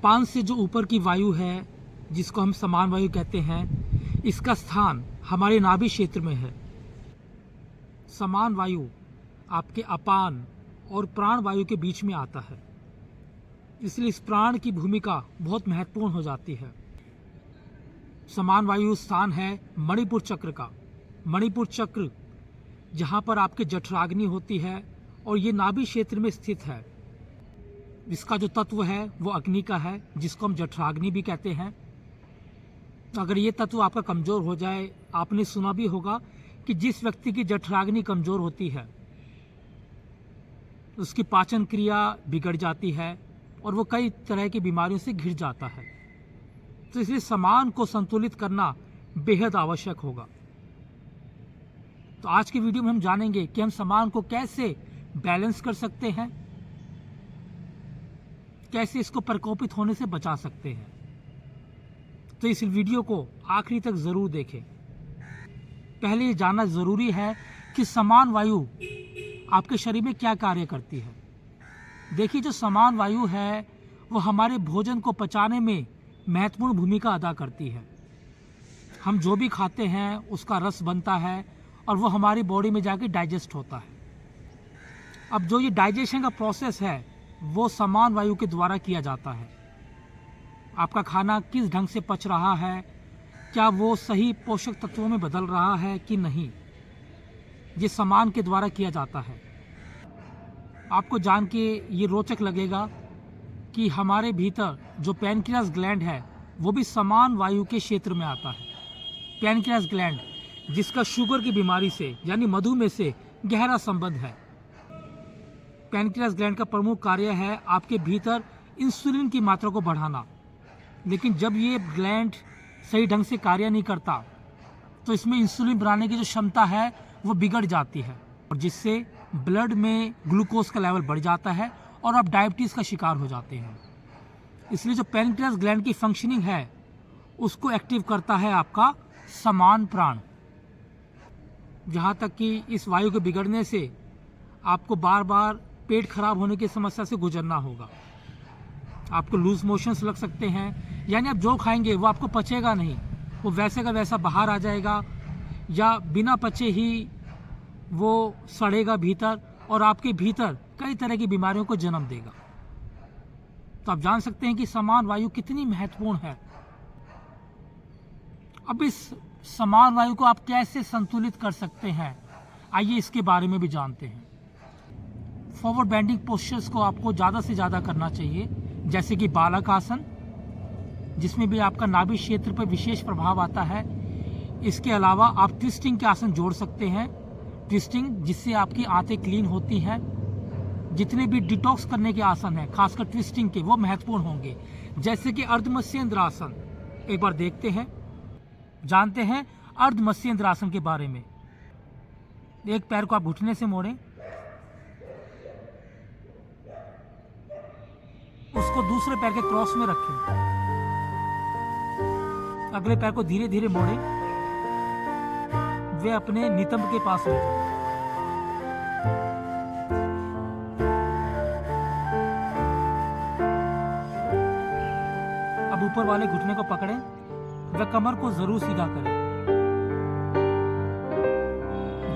अपान से जो ऊपर की वायु है, जिसको हम समान वायु कहते हैं, इसका स्थान हमारे नाभि क्षेत्र में है। समान वायु आपके अपान और प्राण वायु के बीच में आता है, इसलिए इस प्राण की भूमिका बहुत महत्वपूर्ण हो जाती है। समान वायु स्थान है मणिपुर चक्र का। मणिपुर चक्र जहाँ पर आपके जठराग्नि होती है और ये नाभि क्षेत्र में स्थित है। इसका जो तत्व है वो अग्नि का है, जिसको हम जठराग्नि भी कहते हैं। अगर ये तत्व आपका कमज़ोर हो जाए, आपने सुना भी होगा कि जिस व्यक्ति की जठराग्नि कमज़ोर होती है उसकी पाचन क्रिया बिगड़ जाती है और वो कई तरह की बीमारियों से घिर जाता है। तो इसलिए समान को संतुलित करना बेहद आवश्यक होगा। तो आज की वीडियो में हम जानेंगे कि हम समान को कैसे बैलेंस कर सकते हैं, कैसे इसको प्रकोपित होने से बचा सकते हैं। तो इस वीडियो को आखिरी तक जरूर देखें। पहले ये जानना जरूरी है कि समान वायु आपके शरीर में क्या कार्य करती है। देखिए, जो समान वायु है वो हमारे भोजन को पचाने में महत्वपूर्ण भूमिका अदा करती है। हम जो भी खाते हैं उसका रस बनता है और वो हमारी बॉडी में जाके डाइजेस्ट होता है। अब जो ये डाइजेशन का प्रोसेस है वो समान वायु के द्वारा किया जाता है। आपका खाना किस ढंग से पच रहा है, क्या वो सही पोषक तत्वों में बदल रहा है कि नहीं, ये समान के द्वारा किया जाता है। आपको जान के ये रोचक लगेगा कि हमारे भीतर जो पैनक्रियास ग्लैंड है वो भी समान वायु के क्षेत्र में आता है। पैनक्रियास ग्लैंड जिसका शुगर की बीमारी से यानी मधुमेह से गहरा संबंध है। पैनक्रियास ग्लैंड का प्रमुख कार्य है आपके भीतर इंसुलिन की मात्रा को बढ़ाना। लेकिन जब ये ग्लैंड सही ढंग से कार्य नहीं करता तो इसमें इंसुलिन बनाने की जो क्षमता है वो बिगड़ जाती है और जिससे ब्लड में ग्लूकोज का लेवल बढ़ जाता है और आप डायबिटीज़ का शिकार हो जाते हैं। इसलिए जो पैनक्रियास ग्लैंड की फंक्शनिंग है उसको एक्टिव करता है आपका समान प्राण। जहाँ तक कि इस वायु के बिगड़ने से आपको बार बार पेट खराब होने की समस्या से गुजरना होगा। आपको लूज मोशंस लग सकते हैं, यानी आप जो खाएंगे वो आपको पचेगा नहीं, वो वैसे का वैसा बाहर आ जाएगा या बिना पचे ही वो सड़ेगा भीतर और आपके भीतर कई तरह की बीमारियों को जन्म देगा। तो आप जान सकते हैं कि समान वायु कितनी महत्वपूर्ण है। अब इस समान वायु को आप कैसे संतुलित कर सकते हैं, आइए इसके बारे में भी जानते हैं। फॉरवर्ड बेंडिंग पोस्चर्स को आपको ज़्यादा से ज़्यादा करना चाहिए, जैसे कि बालक आसन, जिसमें भी आपका नाभि क्षेत्र पर विशेष प्रभाव आता है। इसके अलावा आप ट्विस्टिंग के आसन जोड़ सकते हैं। ट्विस्टिंग जिससे आपकी आंतें क्लीन होती हैं। जितने भी डिटॉक्स करने के आसन हैं, खासकर ट्विस्टिंग के, वो महत्वपूर्ण होंगे, जैसे कि अर्धमत्स्येंद्र आसन। एक बार देखते हैं, जानते हैं अर्धमत्स्येंद्र आसन के बारे में। एक पैर को आप घुटने से मोड़ें, उसको दूसरे पैर के क्रॉस में रखें, अगले पैर को धीरे धीरे मोड़ें, वे अपने नितंब के पास ले जाएं। अब ऊपर वाले घुटने को पकड़ें, व कमर को जरूर सीधा करें।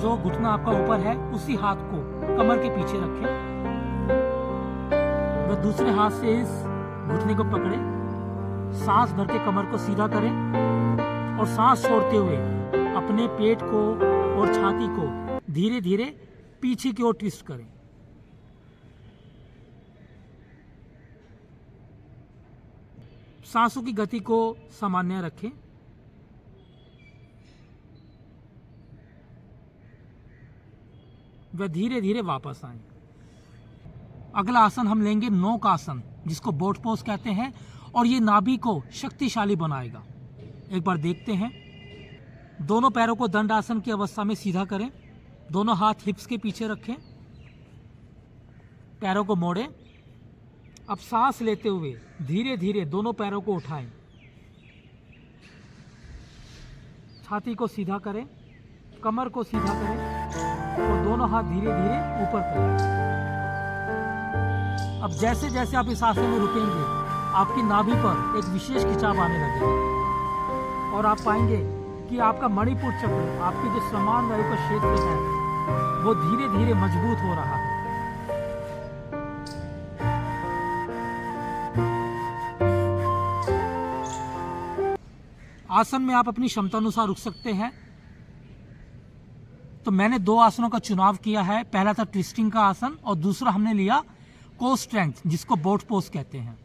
जो घुटना आपका ऊपर है उसी हाथ को कमर के पीछे रखें, व दूसरे हाथ से इस घुटने को पकड़े, सांस भर के कमर को सीधा करें और सांस छोड़ते हुए अपने पेट को और छाती को धीरे धीरे पीछे की ओर ट्विस्ट करें। सांसों की गति को सामान्य रखें। व धीरे धीरे वापस आएं। अगला आसन हम लेंगे नौक आसन, जिसको बोट पोज कहते हैं, और ये नाभि को शक्तिशाली बनाएगा। एक बार देखते हैं। दोनों पैरों को दंड आसन की अवस्था में सीधा करें, दोनों हाथ हिप्स के पीछे रखें, पैरों को मोड़ें। अब सांस लेते हुए धीरे धीरे दोनों पैरों को उठाएं, छाती को सीधा करें, कमर को सीधा करें और दोनों हाथ धीरे धीरे ऊपर करें। अब जैसे जैसे आप इस आसन में रुकेंगे आपकी नाभि पर एक विशेष खिंचाव आने लगेगा और आप पाएंगे कि आपका मणिपुर चक्र, आपकी जो समान वायु का क्षेत्र है, वो धीरे धीरे मजबूत हो रहा है। आसन में आप अपनी क्षमता अनुसार रुक सकते हैं। तो मैंने 2 आसनों का चुनाव किया है। पहला था ट्विस्टिंग का आसन और दूसरा हमने लिया कोर स्ट्रेंथ, जिसको बोट पोज कहते हैं।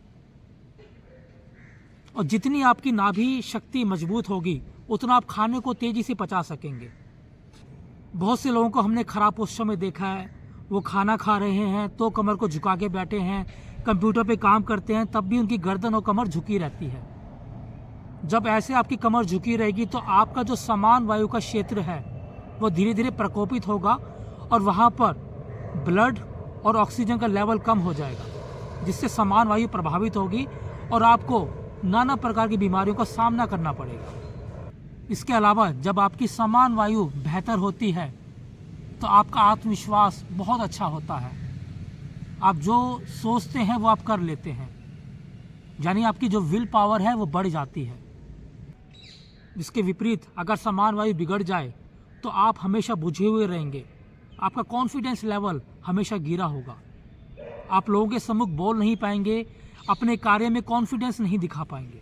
और जितनी आपकी नाभि शक्ति मजबूत होगी उतना आप खाने को तेजी से पचा सकेंगे। बहुत से लोगों को हमने खराब पोस्चर में देखा है, वो खाना खा रहे हैं तो कमर को झुका के बैठे हैं, कंप्यूटर पे काम करते हैं तब भी उनकी गर्दन और कमर झुकी रहती है। जब ऐसे आपकी कमर झुकी रहेगी तो आपका जो समान वायु का क्षेत्र है वो धीरे धीरे प्रकोपित होगा और वहाँ पर ब्लड और ऑक्सीजन का लेवल कम हो जाएगा, जिससे समान वायु प्रभावित होगी और आपको नाना प्रकार की बीमारियों का सामना करना पड़ेगा। इसके अलावा जब आपकी समान वायु बेहतर होती है तो आपका आत्मविश्वास बहुत अच्छा होता है। आप जो सोचते हैं वो आप कर लेते हैं, यानी आपकी जो विल पावर है वो बढ़ जाती है। इसके विपरीत अगर समान वायु बिगड़ जाए तो आप हमेशा बुझे हुए रहेंगे, आपका कॉन्फिडेंस लेवल हमेशा गिरा होगा, आप लोगों के सम्मुख बोल नहीं पाएंगे, अपने कार्य में कॉन्फिडेंस नहीं दिखा पाएंगे।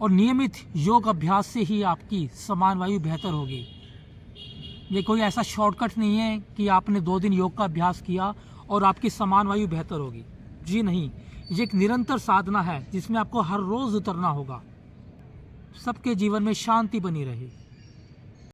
और नियमित योग अभ्यास से ही आपकी समान वायु बेहतर होगी। ये कोई ऐसा शॉर्टकट नहीं है कि आपने 2 दिन योग का अभ्यास किया और आपकी समान वायु बेहतर होगी। जी नहीं, ये एक निरंतर साधना है जिसमें आपको हर रोज उतरना होगा। सबके जीवन में शांति बनी रहे।